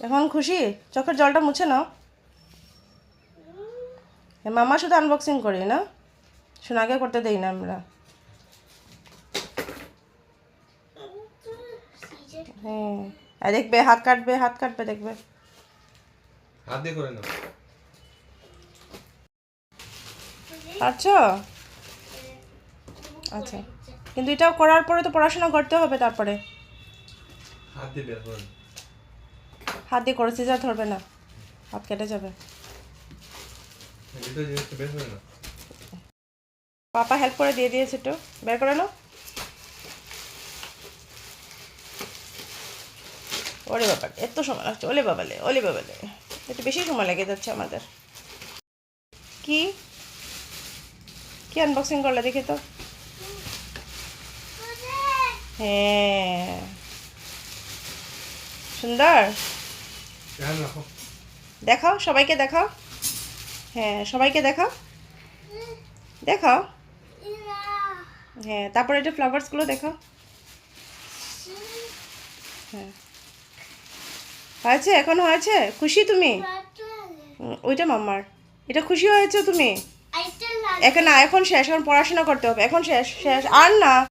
এখন খুশি? চোখের জলটা মুছে নাও। মামা শুধু আনবক্সিং করি না, সোনাকে করতে দেই না আমরা। হ্যাঁ, আর দেখবে হাত কাটবে দেখবে। হাত দিয়ে করে নাও। পারছো? আচ্ছা, কিন্তু এটাও করার পরে তো পড়াশোনা করতে হবে। তারপরে হাত দিয়ে বের করুন। হাত দিয়ে করে সিজার ধরবে না, হাত কেটে যাবে। এটা জিনিসটা বের করে নাও। পাপা হেল্প করে দিয়ে দিয়েছে, একটু বের করে নাও। ওরে বাবা, এত সময় লাগছে! ওলে বাবালে, ওলে বাবালে, একটু বেশি সময় লেগে যাচ্ছে আমাদের। কি কি আনবক্সিং করলে দেখি তো। হ্যাঁ, সুন্দর। হ্যাঁ রাখো। দেখাও, সবাইকে দেখাও। হ্যাঁ, সবাইকে দেখাও, দেখাও। হ্যাঁ, তারপরে এটা ফ্লাওয়ার্সগুলো দেখাও। হ্যাঁ, হয়েছে? এখন হয়েছে? খুশি তুমি? ওইটা মাম্মার। এটা খুশি হয়েছে তুমি? এখন না, এখন শেষ, এখন পড়াশোনা করতে হবে, এখন শেষ শেষ আর না।